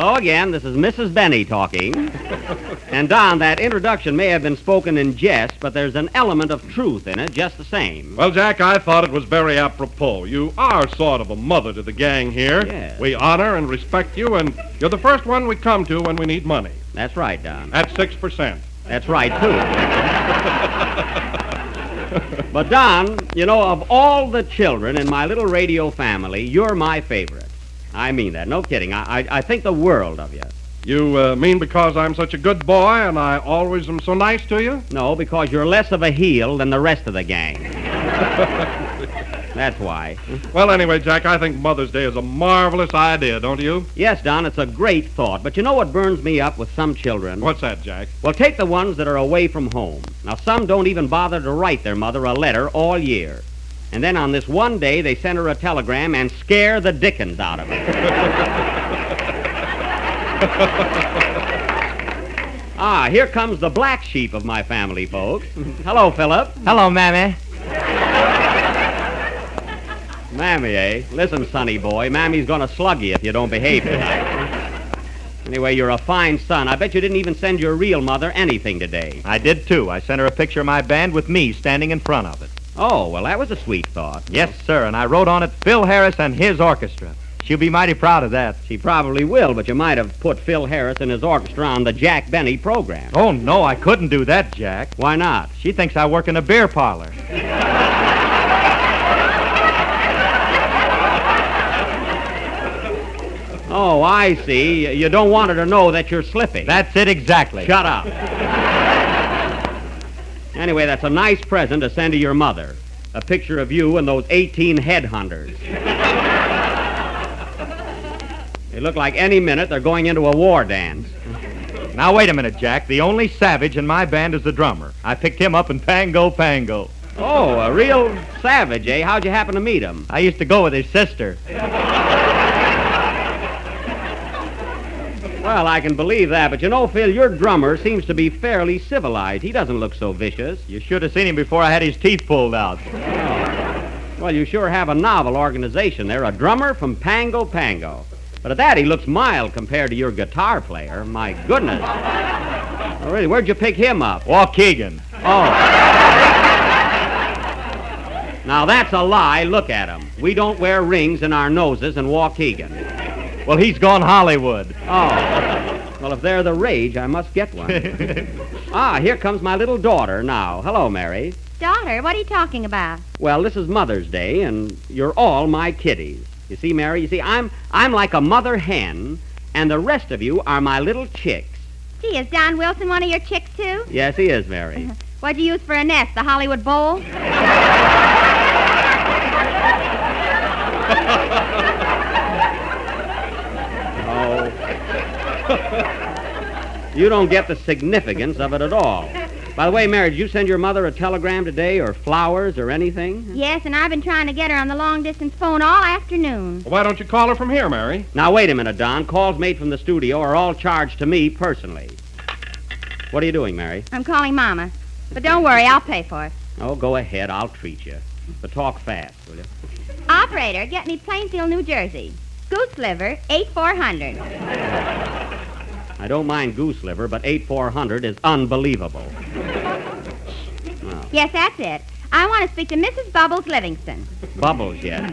Hello again. This is Mrs. Benny talking. And, Don, that introduction may have been spoken in jest, but there's an element of truth in it just the same. Well, Jack, I thought it was very apropos. You are sort of a mother to the gang here. Yes. We honor and respect you, and you're the first one we come to when we need money. That's right, Don. At 6%. That's right, too. But, Don, you know, of all the children in my little radio family, you're my favorite. I mean that. No kidding. I think the world of you. You mean because I'm such a good boy and I always am so nice to you? No, because you're less of a heel than the rest of the gang. That's why. Well, anyway, Jack, I think Mother's Day is a marvelous idea, don't you? Yes, Don, it's a great thought. But you know what burns me up with some children? What's that, Jack? Well, take the ones that are away from home. Now, some don't even bother to write their mother a letter all year. And then on this one day, they send her a telegram and scare the dickens out of her. Here comes the black sheep of my family, folks. Hello, Philip. Hello, Mammy. Mammy, eh? Listen, sonny boy, Mammy's gonna slug you if you don't behave tonight. Anyway, you're a fine son. I bet you didn't even send your real mother anything today. I did, too. I sent her a picture of my band with me standing in front of it. Oh, well, that was a sweet thought. Yes, sir, and I wrote on it Phil Harris and his orchestra. She'll be mighty proud of that. She probably will, but you might have put Phil Harris and his orchestra on the Jack Benny program. Oh, no, I couldn't do that, Jack. Why not? She thinks I work in a beer parlor. Oh, I see. You don't want her to know that you're slipping. That's it exactly. Shut up. Anyway, that's a nice present to send to your mother. A picture of you and those 18 headhunters. They look like any minute they're going into a war dance. Now, wait a minute, Jack. The only savage in my band is the drummer. I picked him up in Pango Pango. Oh, a real savage, eh? How'd you happen to meet him? I used to go with his sister. Well, I can believe that, but you know, Phil, your drummer seems to be fairly civilized. He doesn't look so vicious. You should have seen him before I had his teeth pulled out. Oh. Well, you sure have a novel organization there, a drummer from Pango Pango. But at that, he looks mild compared to your guitar player. My goodness. Oh, really, where'd you pick him up? Waukegan. Oh. Now, that's a lie. Look at him. We don't wear rings in our noses in Waukegan. Well, he's gone Hollywood. Oh. Well, if they're the rage, I must get one. Here comes my little daughter now. Hello, Mary. Daughter, what are you talking about? Well, this is Mother's Day, and you're all my kiddies. You see, Mary, I'm like a mother hen, and the rest of you are my little chicks. Gee, is Don Wilson one of your chicks, too? Yes, he is, Mary. What'd you use for a nest, the Hollywood Bowl? You don't get the significance of it at all. By the way, Mary, did you send your mother a telegram today, or flowers, or anything? Yes, and I've been trying to get her on the long-distance phone all afternoon. Well, why don't you call her from here, Mary? Now, wait a minute, Don. Calls made from the studio are all charged to me personally. What are you doing, Mary? I'm calling Mama. But don't worry, I'll pay for it. Oh, go ahead. I'll treat you. But talk fast, will you? Operator, get me Plainfield, New Jersey. Goose liver, 8400. I don't mind goose liver, but 8400 is unbelievable. Yes, that's it. I want to speak to Mrs. Bubbles Livingston. Bubbles, yes.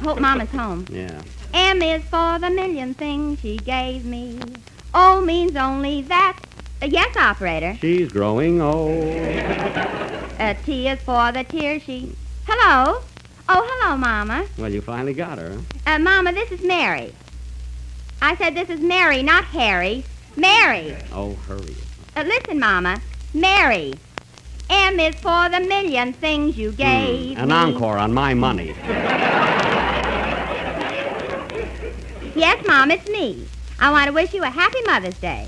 Hope Mama's home. Yeah. M is for the million things she gave me. O means only that. Yes, operator. She's growing old. T is for the tears she... Hello? Oh, hello, Mama. Well, you finally got her, huh? Mama, this is Mary. I said this is Mary, not Harry. Mary. Oh, hurry. Listen, Mama. Mary. M is for the million things you gave An me. encore on my money. Yes, Mom, it's me. I want to wish you a happy Mother's Day.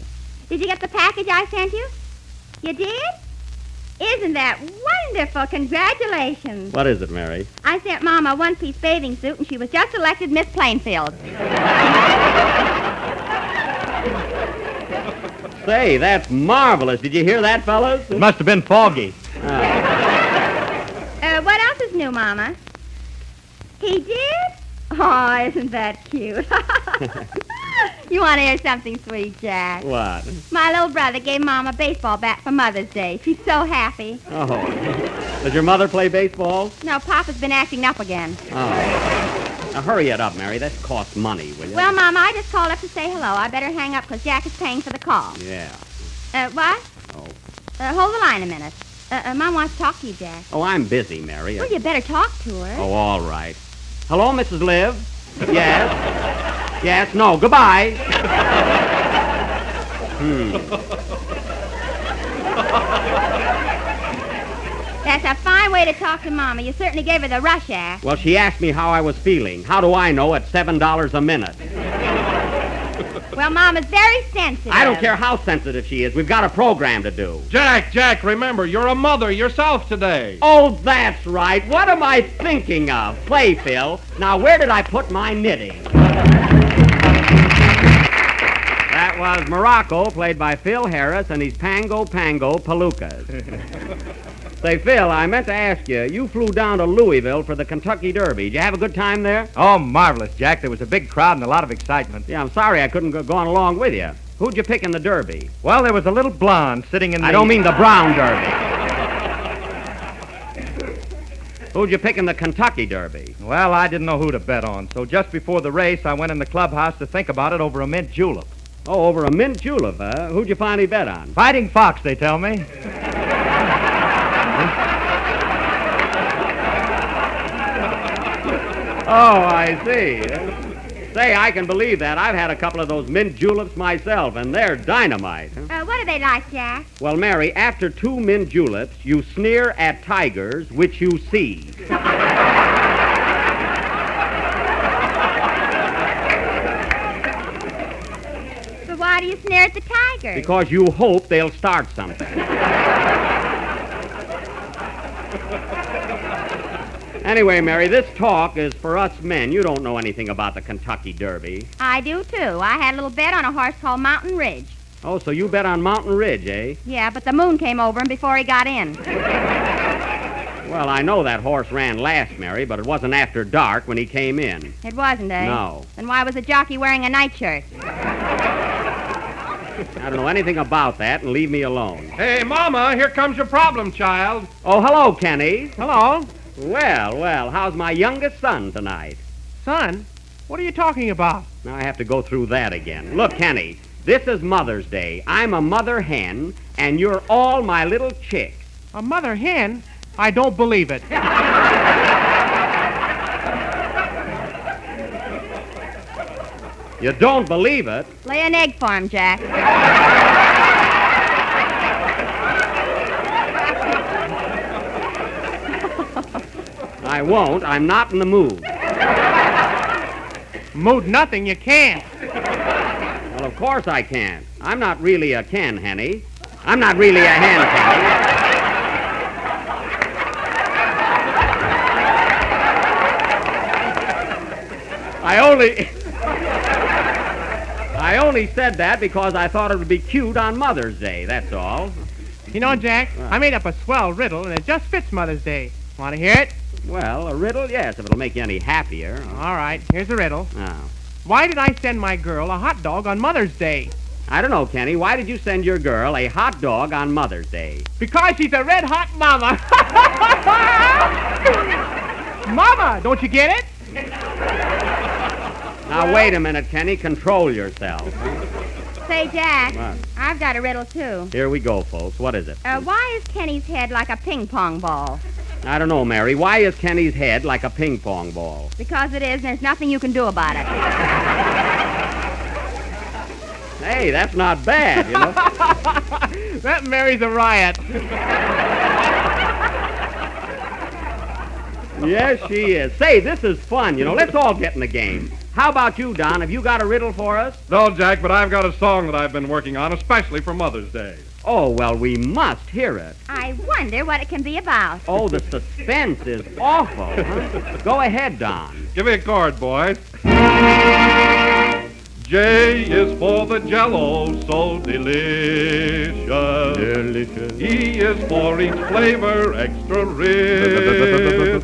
Did you get the package I sent you? You did? Isn't that wonderful? Congratulations. What is it, Mary? I sent Mom a one-piece bathing suit, and she was just elected Miss Plainfield. Say, that's marvelous. Did you hear that, fellas? It must have been foggy. What else is new, Mama? He did? Oh, isn't that cute? You want to hear something sweet, Jack? What? My little brother gave Mom a baseball bat for Mother's Day. She's so happy. Oh. Does your mother play baseball? No, Papa's been acting up again. Oh. Now hurry it up, Mary. That costs money, will you? Well, Mom, I just called up to say hello. I better hang up because Jack is paying for the call. Yeah. What? Oh. Hold the line a minute. Mom wants to talk to you, Jack. Oh, I'm busy, Mary. Well, you better talk to her. Oh, all right. Hello, Mrs. Liv? Yes? Yes? No. Goodbye. That's a fine way to talk to Mama. You certainly gave her the rush act. Well, she asked me how I was feeling. How do I know at $7 a minute? Well, Mama's very sensitive. I don't care how sensitive she is. We've got a program to do. Jack, remember, you're a mother yourself today. Oh, that's right. What am I thinking of? Play, Phil. Now, where did I put my knitting? That was Morocco, played by Phil Harris and his Pango Palookas. Say, Phil, I meant to ask you, you flew down to Louisville for the Kentucky Derby. Did you have a good time there? Oh, marvelous, Jack. There was a big crowd and a lot of excitement. Yeah, I'm sorry I couldn't go on along with you. Who'd you pick in the Derby? Well, there was a little blonde sitting in the... I don't mean the Brown Derby. Who'd you pick in the Kentucky Derby? Well, I didn't know who to bet on, so just before the race, I went in the clubhouse to think about it over a mint julep. Oh, over a mint julep, huh? Who'd you finally bet on? Fighting Fox, they tell me. Oh, I see. Say, I can believe that. I've had a couple of those mint juleps myself, and they're dynamite. What are they like, Jack? Well, Mary, after 2 mint juleps, you sneer at tigers, which you see. But why do you sneer at the tigers? Because you hope they'll start something. Anyway, Mary, this talk is for us men. You don't know anything about the Kentucky Derby. I do, too. I had a little bet on a horse called Mountain Ridge. Oh, so you bet on Mountain Ridge, eh? Yeah, but the moon came over him before he got in. Well, I know that horse ran last, Mary, but it wasn't after dark when he came in. It wasn't, eh? No. Then why was the jockey wearing a nightshirt? I don't know anything about that, and leave me alone. Hey, Mama, here comes your problem, child. Oh, hello, Kenny. Hello? Well, how's my youngest son tonight? Son? What are you talking about? Now I have to go through that again. Look, Kenny, this is Mother's Day. I'm a mother hen, and you're all my little chicks. A mother hen? I don't believe it. You don't believe it? Lay an egg for him, Jack. I won't. I'm not in the mood. Mood nothing, you can't. Well, of course I can't. I'm not really a Ken, Henny. I'm not really a hen, Kenny. I only said that because I thought it would be cute on Mother's Day, that's all. You know, Jack, I made up a swell riddle, and it just fits Mother's Day. Want to hear it? Well, a riddle, yes, if it'll make you any happier. All right, here's the riddle. Oh. Why did I send my girl a hot dog on Mother's Day? I don't know, Kenny. Why did you send your girl a hot dog on Mother's Day? Because she's a red-hot mama. Mama, don't you get it? Now, wait a minute, Kenny. Control yourself. Say, Jack, What? I've got a riddle, too. Here we go, folks. What is it? Why is Kenny's head like a ping-pong ball? I don't know, Mary. Why is Kenny's head like a ping-pong ball? Because it is, and there's nothing you can do about it. Hey, that's not bad, you know. That Mary's a riot. Yes, she is. Say, this is fun, you know. Let's all get in the game. How about you, Don? Have you got a riddle for us? No, Jack, but I've got a song that I've been working on, especially for Mother's Day. Oh, well, we must hear it. I wonder what it can be about. Oh, the suspense is awful, huh? Go ahead, Don. Give me a chord, boys. J is for the Jell-O, so delicious. Delicious. E is for each flavor extra rich.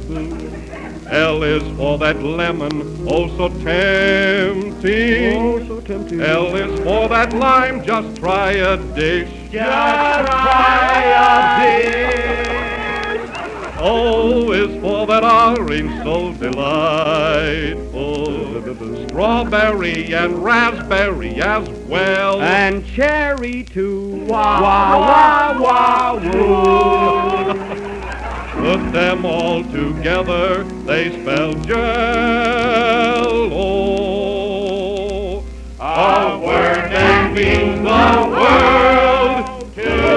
L is for that lemon, oh so tempting. Oh, so tempting. L is for that lime, just try a dish. Just try a dish. O is for that orange, so delightful. Strawberry and raspberry as well. And cherry too. Wah, wah, wah, woo. Put them all together, they spell Jell-O. A word that means the world to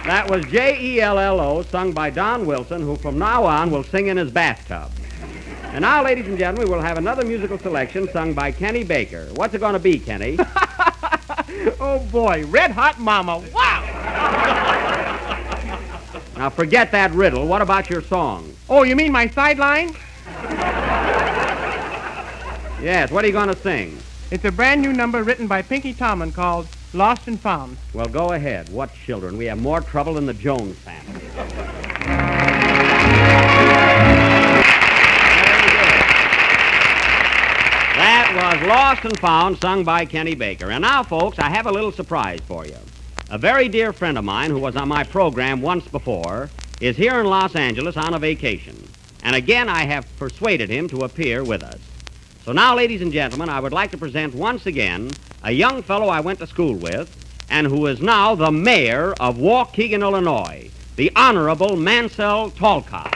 That was Jello, sung by Don Wilson, who from now on will sing in his bathtub. And now, ladies and gentlemen, we'll have another musical selection sung by Kenny Baker. What's it going to be, Kenny? Oh, boy. Red Hot Mama. Wow. Now, forget that riddle. What about your song? Oh, you mean my sideline? Yes, what are you going to sing? It's a brand new number written by Pinky Tomlin called Lost and Found. Well, go ahead. What children? We have more trouble than the Jones family. That was Lost and Found, sung by Kenny Baker. And now, folks, I have a little surprise for you. A very dear friend of mine who was on my program once before is here in Los Angeles on a vacation. And again, I have persuaded him to appear with us. So now, ladies and gentlemen, I would like to present once again a young fellow I went to school with and who is now the mayor of Waukegan, Illinois, the Honorable Mansell Talcott.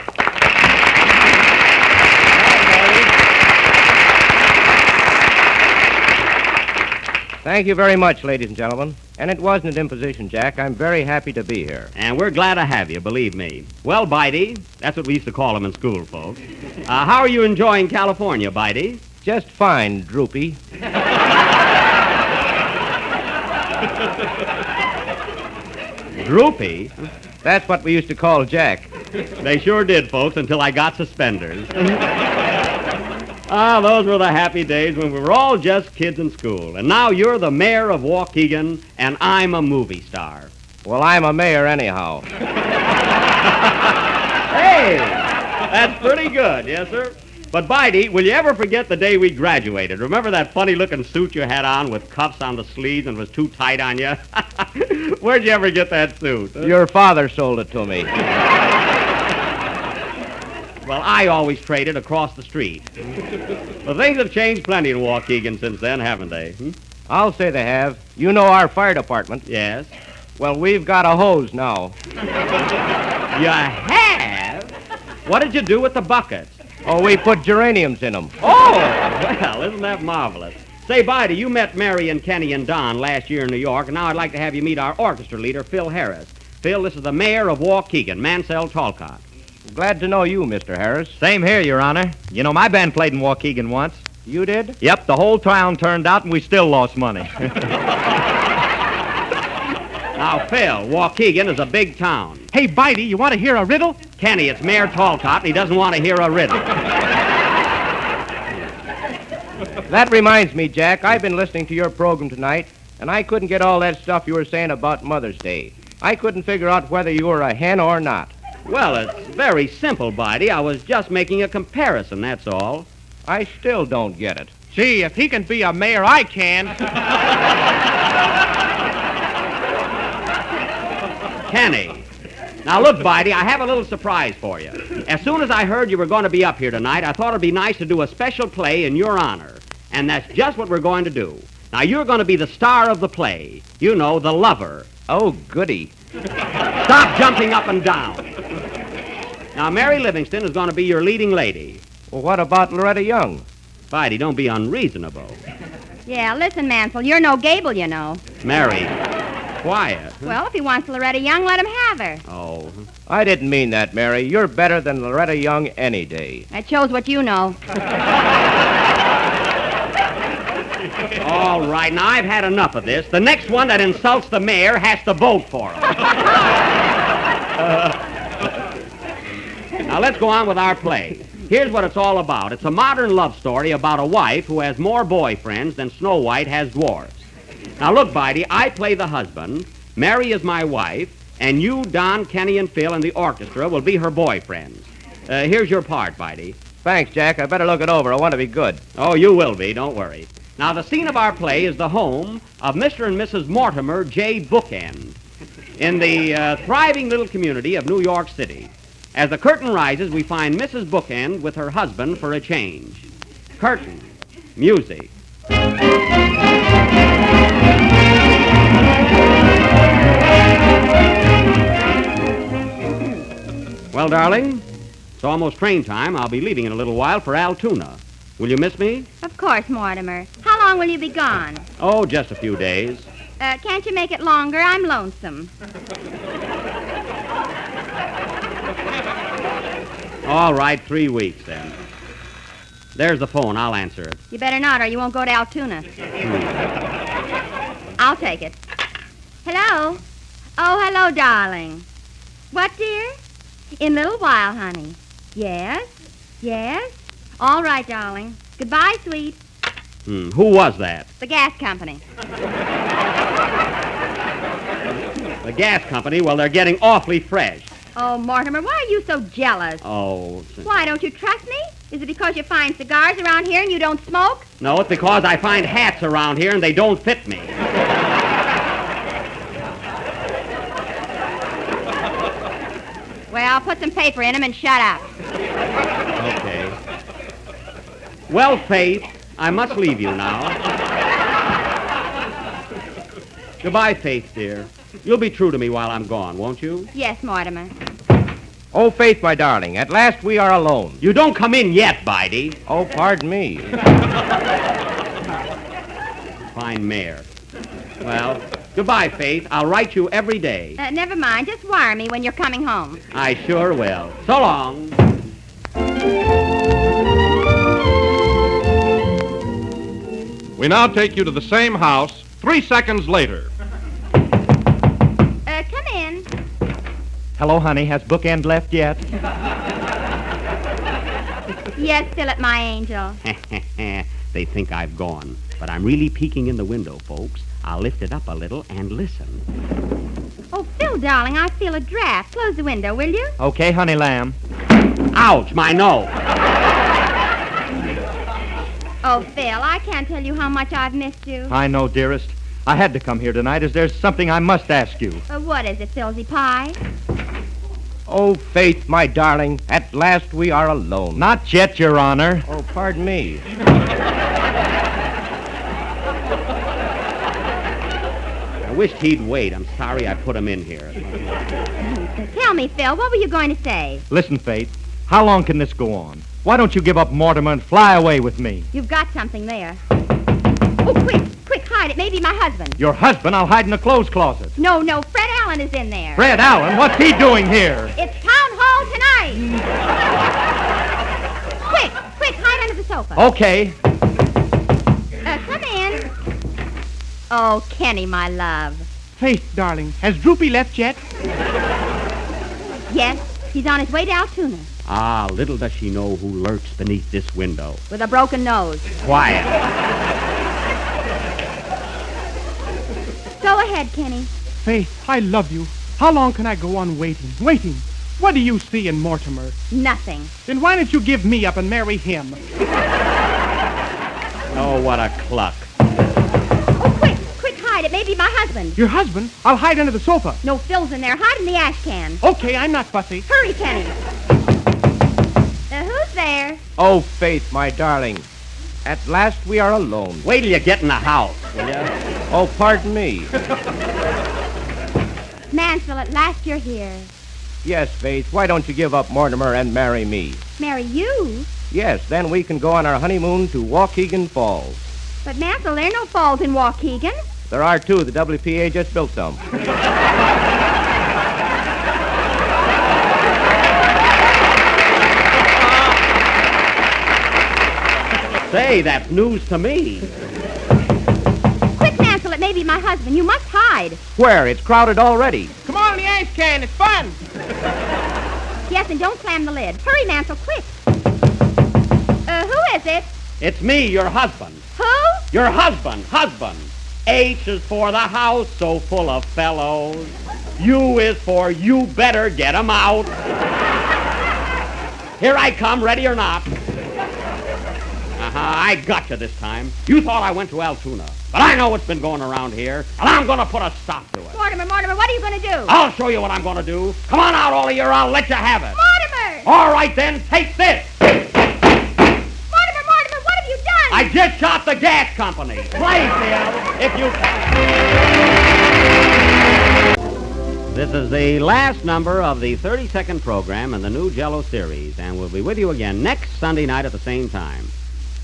Thank you very much, ladies and gentlemen. And it wasn't an imposition, Jack. I'm very happy to be here. And we're glad to have you, believe me. Well, Bitey, that's what we used to call him in school, folks. How are you enjoying California, Bitey? Just fine, Droopy. Droopy? That's what we used to call Jack. They sure did, folks, until I got suspenders. Those were the happy days when we were all just kids in school. And now you're the mayor of Waukegan, and I'm a movie star. Well, I'm a mayor anyhow. Hey, that's pretty good, yes, sir. But, Bitey, will you ever forget the day we graduated? Remember that funny-looking suit you had on with cuffs on the sleeves and was too tight on you? Where'd you ever get that suit? Your father sold it to me. Well, I always traded across the street. Well, things have changed plenty in Waukegan since then, haven't they? I'll say they have. You know our fire department. Yes. Well, we've got a hose now. You have? What did you do with the buckets? Oh, we put geraniums in them. Oh, well, isn't that marvelous? Say, Bitey, you met Mary and Kenny and Don last year in New York, and now I'd like to have you meet our orchestra leader, Phil Harris. Phil, this is the mayor of Waukegan, Mansell Talcott. Glad to know you, Mr. Harris. Same here, Your Honor. You know, my band played in Waukegan once. You did? Yep, the whole town turned out and we still lost money. Now, Phil, Waukegan is a big town. Hey, Bitey, you want to hear a riddle? Kenny, it's Mayor Talcott, and he doesn't want to hear a riddle. That reminds me, Jack, I've been listening to your program tonight, and I couldn't get all that stuff you were saying about Mother's Day. I couldn't figure out whether you were a hen or not. Well, it's very simple, Bitey. I was just making a comparison, that's all. I still don't get it. Gee, if he can be a mayor, I can. Kenny. Now, look, Bitey, I have a little surprise for you. As soon as I heard you were going to be up here tonight, I thought it'd be nice to do a special play in your honor. And that's just what we're going to do. Now, you're going to be the star of the play. You know, the lover. Oh, goody. Stop jumping up and down. Now, Mary Livingston is going to be your leading lady. Well, what about Loretta Young? Bitey, don't be unreasonable. Yeah, listen, Mansell, you're no Gable, you know. Mary, quiet. Well, if he wants Loretta Young, let him have her. Oh. I didn't mean that, Mary. You're better than Loretta Young any day. That shows what you know. All right, now I've had enough of this. The next one that insults the mayor has to vote for him. Now let's go on with our play. Here's what it's all about. It's a modern love story about a wife who has more boyfriends than Snow White has dwarfs. Now, look, Bitey, I play the husband, Mary is my wife, and you, Don, Kenny, and Phil, and the orchestra will be her boyfriends. Here's your part, Bitey. Thanks, Jack. I better look it over. I want to be good. Oh, you will be, don't worry. Now, the scene of our play is the home of Mr. and Mrs. Mortimer J. Bookend in the thriving little community of New York City. As the curtain rises, we find Mrs. Bookend with her husband for a change. Curtain. Music. Well, darling, it's almost train time. I'll be leaving in a little while for Altoona. Will you miss me? Of course, Mortimer. How long will you be gone? Oh, just a few days. Can't you make it longer? I'm lonesome. All right, 3 weeks, then. There's the phone. I'll answer it. You better not, or you won't go to Altoona. I'll take it. Hello? Oh, hello, darling. What, dear? In a little while, honey. Yes? Yes? All right, darling. Goodbye, sweet. Who was that? The gas company. The gas company? Well, they're getting awfully fresh. Oh, Mortimer, why are you so jealous? Oh. Why, don't you trust me? Is it because you find cigars around here and you don't smoke? No, it's because I find hats around here and they don't fit me. Well, put some paper in them and shut up. Okay. Well, Faith, I must leave you now. Goodbye, Faith, dear. You'll be true to me while I'm gone, won't you? Yes, Mortimer. Oh, Faith, my darling, at last we are alone. You don't come in yet, Bitey. Oh, pardon me. Fine mare. Well, goodbye, Faith. I'll write you every day. Never mind. Just wire me when you're coming home. I sure will. So long. We now take you to the same house 3 seconds later. Come in. Hello, honey. Has Bookend left yet? Yes, Philip, my angel. They think I've gone, but I'm really peeking in the window, folks. I'll lift it up a little and listen. Oh, Phil, darling, I feel a draft. Close the window, will you? Okay, honey lamb. Ouch, my nose. Oh, Phil, I can't tell you how much I've missed you. I know, dearest. I had to come here tonight as there's something I must ask you. What is it, Philsy Pie? Oh, Faith, my darling, at last we are alone. Not yet, Your Honor. Oh, pardon me. I wished he'd wait. I'm sorry I put him in here. Tell me, Phil, what were you going to say? Listen, Faith, how long can this go on? Why don't you give up Mortimer and fly away with me? You've got something there. Oh, quick, hide. It may be my husband. Your husband, I'll hide in the clothes closet. No, Fred Allen is in there. Fred Allen, what's he doing here? It's town hall tonight. quick, hide under the sofa. Okay. Come in. Oh, Kenny, my love. Faith, darling, has Droopy left yet? Yes, he's on his way to Altoona Ah, little does she know who lurks beneath this window. with a broken nose. Quiet. Go ahead, Kenny. Faith, I love you. How long can I go on waiting? What do you see in Mortimer? Nothing. Then why don't you give me up and marry him? Oh, what a cluck. Oh, quick, hide. It may be my husband. Your husband? I'll hide under the sofa. No, Phil's in there. Hide in the ash can. Okay, I'm not fussy. Hurry, Kenny. Who's there? Oh, Faith, my darling, at last we are alone. Wait till you get in the house, will you? Oh, pardon me. Mansell, at last you're here. Yes, Faith, why don't you give up Mortimer and marry me? Marry you? Yes, then we can go on our honeymoon to Waukegan Falls. But, Mansell, there are no falls in Waukegan. There are two. The WPA just built some. Say, that's news to me. Quick, Mansell, it may be my husband. You must hide. Where? It's crowded already. Come on, the ice can. It's fun. Yes, and don't slam the lid. Hurry, Mansell, quick. It's me, your husband. Who? Your husband. H is for the house so full of fellows. U is for you better get 'em out. Here I come, ready or not. I got you this time. You thought I went to Altoona, but I know what's been going around here, and I'm going to put a stop to it. Mortimer, what are you going to do? I'll show you what I'm going to do. Come on out, all of you, or I'll let you have it. Mortimer! All right, then, take this. Mortimer, what have you done? I just shot the gas company. Play, Bill, if you can. This is the last number of the 32nd program in the new Jell-O series, and we'll be with you again next Sunday night at the same time.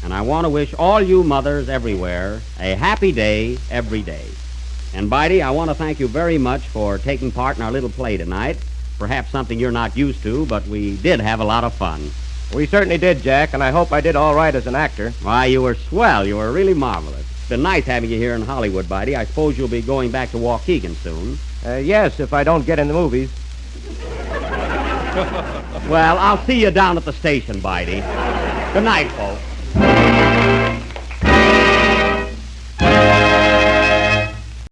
And I want to wish all you mothers everywhere a happy day every day. And, Bitey, I want to thank you very much for taking part in our little play tonight. Perhaps something you're not used to, but we did have a lot of fun. We certainly did, Jack, and I hope I did all right as an actor. Why, you were swell. You were really marvelous. It's been nice having you here in Hollywood, Bitey. I suppose you'll be going back to Waukegan soon. Yes, if I don't get in the movies. Well, I'll see you down at the station, Bitey. Good night, folks.